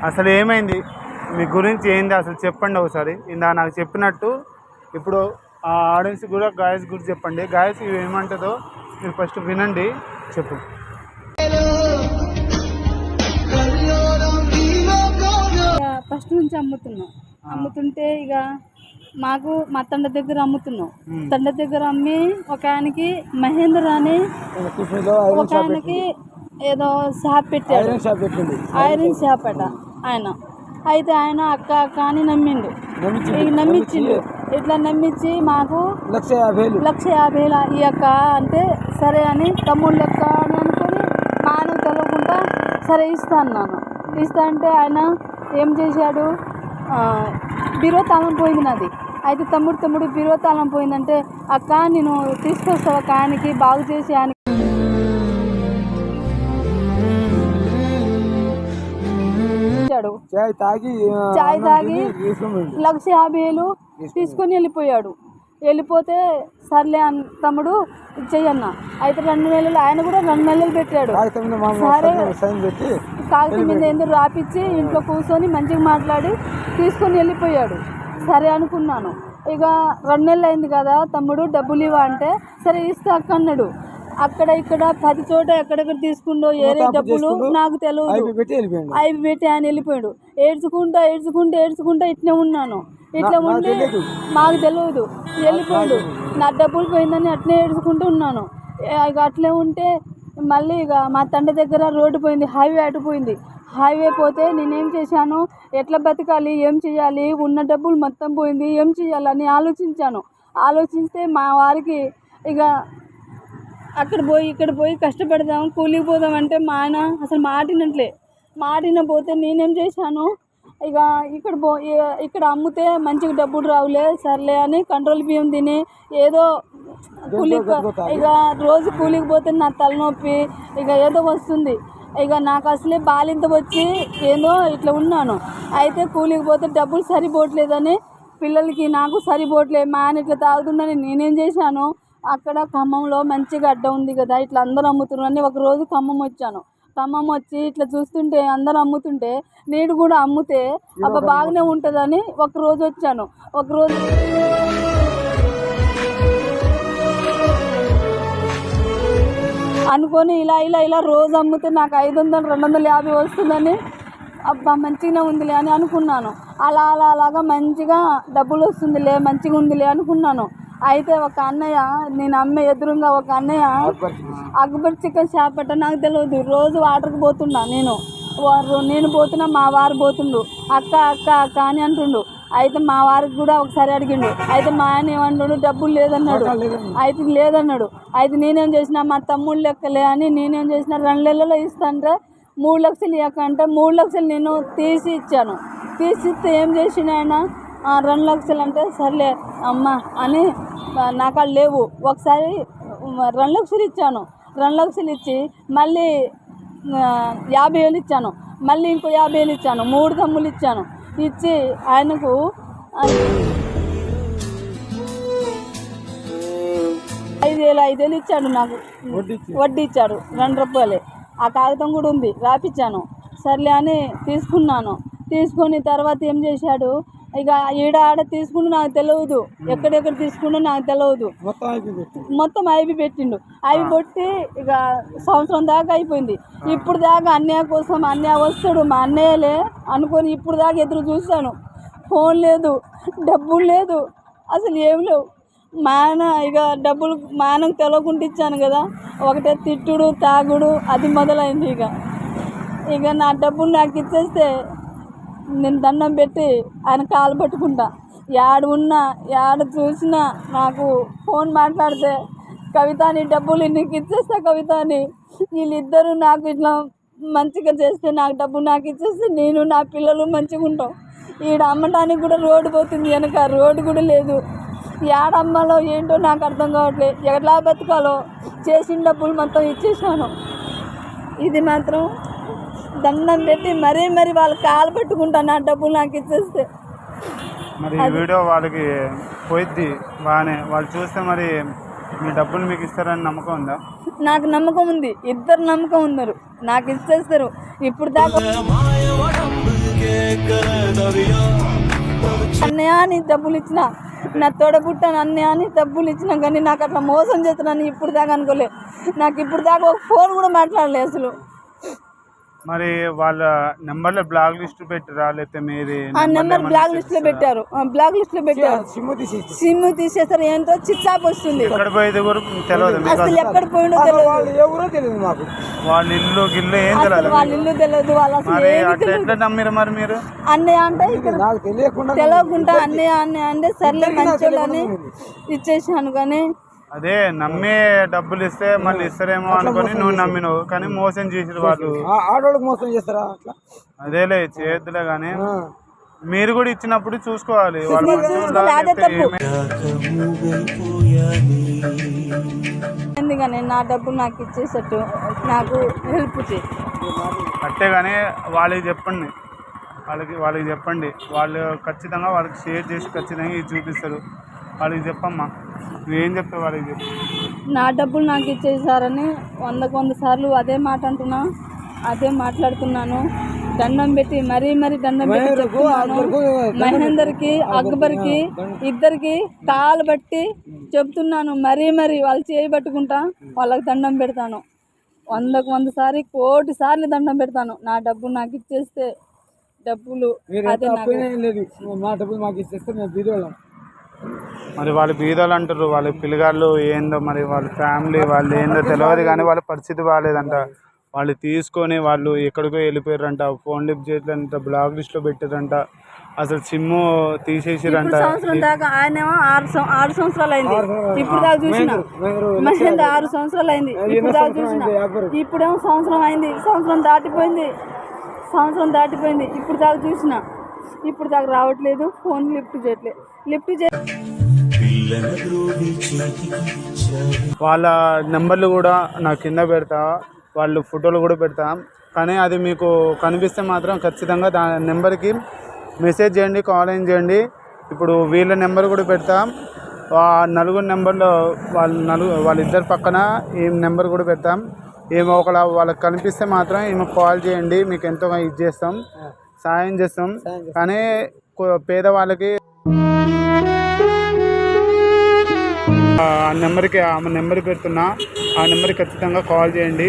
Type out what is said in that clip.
అసలు ఏమైంది, మీ గురించి ఏంది అసలు చెప్పండి ఒకసారి. ఇందా నాకు చెప్పినట్టు ఇప్పుడు ఆ ఆడియన్స్ కూడా గాయస్ గురించి చెప్పండి. గాయస్ ఇవి ఏమంటుందో మీరు ఫస్ట్ వినండి. చెప్పు. ఫస్ట్ నుంచి అమ్ముతుంటే ఇక మాకు మా తండ్రి దగ్గర అమ్ముతున్నాం. తండ్రి దగ్గర అమ్మి ఒక ఆయనకి మహేందర్ అని ఒక ఆయనకి ఏదో షాప్ పెట్టాడు, ఐరన్ షాప్ అట ఆయన. అయితే ఆయన అక్క అని నమ్మించిండు. ఇట్లా నమ్మించి మాకు 1,50,000 ఈ అక్క అంటే సరే అని తమ్ముడు లెక్క అని అనుకొని మా ఆయన తెలవకుండా సరే ఇస్తా అన్నాను. ఇస్తా అంటే ఆయన ఏం చేశాడు, బీరో తాళం పోయింది నాది. అయితే తమ్ముడు బీరో తాళం పోయిందంటే అక్క నేను తీసుకొస్తా ఒక ఆయనకి బాగు చేసి ఆయన చాయ్ తాగి 1,50,000 తీసుకొని వెళ్ళిపోతే సర్లే తమ్ముడు చెయ్యన్న. అయితే 2 నెలలు ఆయన కూడా 2 నెలలు పెట్టాడు. సరే కాగితం మీద ఎందుకు రాపిచ్చి ఇంట్లో కూర్చొని మంచిగా మాట్లాడి తీసుకొని వెళ్ళిపోయాడు. సరే అనుకున్నాను. ఇక 2 నెలలు అయింది కదా, తమ్ముడు డబ్బులు ఇవ్వ అంటే సరే ఇస్తా అక్క అన్నాడు. అక్కడ ఇక్కడ 10 చోట ఎక్కడెక్కడ తీసుకుండో ఏరే డబ్బులు నాకు తెలియదు. అవి పెట్టి ఆయన వెళ్ళిపోయాడు. ఏడ్చుకుంటా ఇట్నే ఉన్నాను. ఇట్లా ఉండి మాకు తెలియదు వెళ్ళిపోయాడు. నా డబ్బులు పోయిందని అట్నే ఏడ్చుకుంటూ ఉన్నాను. ఇక అట్లే ఉంటే మళ్ళీ ఇక మా తండ్రి దగ్గర రోడ్డు పోయింది, హైవే అటుపోయింది. హైవే పోతే నేనేం చేశాను, ఎట్లా బతకాలి, ఏం చేయాలి, ఉన్న డబ్బులు మొత్తం పోయింది, ఏం చేయాలని ఆలోచిస్తే మా వారికి ఇక ఇక్కడ పోయి కష్టపడదాం, కూలికి పోదాం అంటే మా ఆయన అసలు మాటిన పోతే నేనేం చేశాను, ఇక ఇక్కడ అమ్మితే మంచిగా డబ్బులు రావులే సర్లే అని కంట్రోల్ బియ్యం తిని ఏదో ఇక రోజు కూలికి పోతే నా తలనొప్పి ఇక ఏదో వస్తుంది. ఇక నాకు అసలే బాలింత వచ్చి ఏదో ఇట్లా ఉన్నాను. అయితే కూలికి పోతే డబ్బులు సరిపోవట్లేదని పిల్లలకి నాకు సరిపోవట్లేదు. మా ఆయన ఇట్లా తాగుతుందని నేనేం చేశాను, అక్కడ ఖమ్మంలో మంచిగా అడ్డ ఉంది కదా, ఇట్లా అందరూ అమ్ముతున్నారని ఒకరోజు ఖమ్మం వచ్చి ఇట్లా చూస్తుంటే అందరూ అమ్ముతుంటే నేను కూడా అమ్మితే అబ్బా బాగానే ఉంటుందని ఒకరోజు వచ్చాను. ఒకరోజు అనుకొని ఇలా రోజు అమ్మితే నాకు 500-250 వస్తుందని అబ్బా మంచిగానే ఉందిలే అని అనుకున్నాను. అలాగా మంచిగా డబ్బులు వస్తుందిలే, మంచిగా ఉందిలే అనుకున్నాను. అయితే ఒక అన్నయ్య, నేను అమ్మే ఎదురుగా ఒక అన్నయ్య అక్బర్ చికెన్ షాప్ అట్ట నాకు తెలియదు. రోజు వాటర్కి పోతున్నా నేను పోతున్నా, మా వారు పోతుండు, అక్క అని అంటుండు. అయితే మా వారికి కూడా ఒకసారి అడిగిండు. అయితే మా ఆయన ఏమంటాడు, డబ్బులు లేదన్నాడు. అయితే నేనేం చేసిన, మా తమ్ముళ్ళు లెక్కలే అని నేనేం చేసిన, 2 నెలల్లో ఇస్తాంటే 3 లక్షలు ఇవ్వకంటే 3 లక్షలు నేను తీసి ఇస్తే ఏం చేసిన ఆయన, 2 లక్షలు అంటే సర్లే అమ్మ అని నాకు లేవు. ఒకసారి 2 లక్షలు ఇచ్చాను. 2 లక్షలు ఇచ్చి మళ్ళీ 50,000 ఇచ్చాను. మళ్ళీ ఇంకో 50,000 ఇచ్చాను. 3 తమ్ములు ఇచ్చాను. ఇచ్చి ఆయనకు 5,000 ఇచ్చాడు. నాకు వడ్డీ ఇచ్చాడు 2 రూపాయలే. ఆ కాగితం కూడా ఉంది, రాపిచ్చాను. సర్లే అని తీసుకొని తర్వాత ఏం చేశాడు, ఇక ఆడ తీసుకుంటూ నాకు తెలియదు, ఎక్కడెక్కడ తీసుకుంటూ నాకు తెలియదు. మొత్తం ఐబీ పెట్టిండు. ఐబీ పెట్టి ఇక సంవత్సరం దాకా అయిపోయింది. ఇప్పుడు దాకా అన్నయ్య కోసం వస్తాడు మా అన్నయ్యలే అనుకొని ఇప్పుడు దాకా ఎదురు చూశాను. ఫోన్ లేదు, డబ్బులు లేదు, అసలు ఏం లేవు. మా ఆయన ఇక డబ్బులు మా ఆయనకు తెలియకుండా ఇచ్చాను కదా, ఒకటే తిట్టుడు తాగుడు అది మొదలైంది. ఇక నా డబ్బులు నాకు ఇచ్చేస్తే నేను దండం పెట్టి ఆయన కాలు పట్టుకుంటా. యాడ చూసినా నాకు ఫోన్ మాట్లాడితే, కవిత నీ డబ్బులు నీకు ఇచ్చేస్తా కవిత అని. వీళ్ళిద్దరూ నాకు ఇట్లా మంచిగా చేస్తే, నాకు డబ్బు నాకు ఇచ్చేస్తే నేను నా పిల్లలు మంచిగా ఉంటాం. ఈడ అమ్మటానికి కూడా రోడ్డు పోతుంది, వెనక రోడ్డు కూడా లేదు. యాడ అమ్మాలో ఏంటో నాకు అర్థం కావట్లేదు. ఎట్లా బతకాలో చేసిన డబ్బులు మొత్తం ఇచ్చేసాను. ఇది మాత్రం దండం పెట్టి మరీ వాళ్ళ కాలు పట్టుకుంటాను, నా డబ్బులు నాకు ఇచ్చేస్తే. మరి ఈ వీడియో వాళ్ళకి పోయిద్ది బాగానే, వాళ్ళు చూస్తే మరి మీ డబ్బులు మీకు ఇస్తారని నమ్మకం ఉందా? నాకు నమ్మకం ఉంది, ఇద్దరు నమ్మకం ఉన్నారు, నాకు ఇచ్చేస్తారు. ఇప్పుడు దాకా అన్నయ్య అని డబ్బులు ఇచ్చిన, నా తోడబుట్టాను అన్నయ్య అని డబ్బులు ఇచ్చినా కానీ నాకు అట్లా మోసం చేస్తున్నాను ఇప్పుడు దాకా అనుకోలే. నాకు ఇప్పుడు దాకా ఒక ఫోన్ కూడా మాట్లాడలేదు అసలు. మరి వాళ్ళ నెంబర్లో బ్లాక్ లిస్ట్ పెట్టిరా లేకపోతే మీది ఆ నెంబర్ బ్లాక్ లిస్ట్ లో పెట్టారు, బ్లాక్ లిస్ట్ లో పెట్టారు. సిమ్ తీసేస్తారు, ఏంటో చిచ్చాప్ వస్తుంది. ఎక్కడ పోయేది కూడా తెలియదు మీకు? అసలు ఎక్కడ పోయిండో తెలియదు మాకు. వాళ్ళ ఇల్లు గిల్లు ఏం అసలు తెలియదు. వాళ్ళ ఇల్లు తెలియదు, వాళ్ళు అసలు మరి ఏమీ అట్లా తెలియదు. ఎట్లా నమ్మిరు మరి మీరు? అన్నయ్య అంటే ఇక్కడ నాకు తెలియకుండా అన్నయ్య అంటే సర్లే మంచోళ్ళని ఇచ్చేసాను. కానీ అదే నమ్మి డబ్బులు ఇస్తే మళ్ళీ ఇస్తారేమో అనుకుని నువ్వు నమ్మినవు, కానీ మోసం చేసిరు వాళ్ళు. ఆడవాళ్ళకి మోసం చేస్తారా అట్లా? అదేలే చేయొద్దులే, కానీ మీరు కూడా ఇచ్చినప్పుడు చూసుకోవాలి. వాళ్ళు చూసుకోవాలి, అదే తప్పు. ఎందుకని నా డబ్బులు నాకు ఇచ్చేసట్టు నాకు హెల్ప్ చేయి. అట్టే కానీ వాళ్ళకి చెప్పండి, వాళ్ళకి చెప్పండి. వాళ్ళు ఖచ్చితంగా వాళ్ళకి షేర్ చేసి ఖచ్చితంగా ఇది చూపిస్తారు. వాళ్ళకి చెప్పమ్మా, నువ్వేం చెప్తావు వాళ్ళకి చెప్పు. నా డబ్బులు నాకు ఇచ్చేసారని 100 సార్లు అదే మాట అంటున్నా, అదే మాట్లాడుతున్నాను. దండం పెట్టి మరీ దండం పెట్టి చెప్తున్నాను. మహేందర్కి అక్బర్కి ఇద్దరికి కాలు బట్టి చెప్తున్నాను. మరీ వాళ్ళు చేయి పట్టుకుంటా వాళ్ళకి దండం పెడతాను. 100 సార్లు 1,000,000 సార్లు దండం పెడతాను. నా డబ్బులు నాకు ఇచ్చేస్తే డబ్బులు అదే నాకు. మా డబ్బులు మాకు ఇచ్చేస్తే మేము బీదోళ్ళం. మరి వాళ్ళు బీదోళ్ళు అంటారు, వాళ్ళ పిల్లగాళ్ళు ఏందో, మరి వాళ్ళ ఫ్యామిలీ వాళ్ళు ఏందో తెలియదు, కానీ వాళ్ళ పరిస్థితి బాగాలేదంట. వాళ్ళు తీసుకొని వాళ్ళు ఎక్కడికో వెళ్ళిపోయారంట, ఫోన్ లిఫ్ట్ చేయలేదంట, బ్లాక్ లిస్ట్లో పెట్టారంట, అసలు సిమ్ము తీసేసిరంట. సంవత్సరం దాకా ఆయనేమో 6 సంవత్సరాలు అయింది ఇప్పుడు దాకా చూసిన. మహేంద్ర 6 సంవత్సరాలు అయింది ఇప్పుడు దాకా చూసిన. ఇప్పుడేమో సంవత్సరం అయింది, సంవత్సరం దాటిపోయింది ఇప్పుడు దాకా చూసిన. ఇప్పుడు దాకా రావట్లేదు, ఫోన్ లిఫ్ట్ చేయట్లేదు. వాళ్ళ నెంబర్లు కూడా నా కింద పెడతా, వాళ్ళు ఫోటోలు కూడా పెడతా. కానీ అది మీకు కనిపిస్తే మాత్రం ఖచ్చితంగా దాని నెంబర్కి మెసేజ్ చేయండి, కాల్ చేయండి. ఇప్పుడు వీళ్ళ నెంబర్ కూడా పెడతాం. నలుగురు నెంబర్లో వాళ్ళిద్దరి పక్కన ఈ నెంబర్ కూడా పెడతాం. ఏమో వాళ్ళకి కనిపిస్తే మాత్రం ఈమె కాల్ చేయండి, మీకు ఎంతో ఇది చేస్తాం, సాయం చేస్తాం. కానీ పేదవాళ్ళకి ఆ నెంబర్కి, ఆమె నెంబర్ పెడుతున్నా, ఆ నెంబర్కి ఖచ్చితంగా కాల్ చేయండి.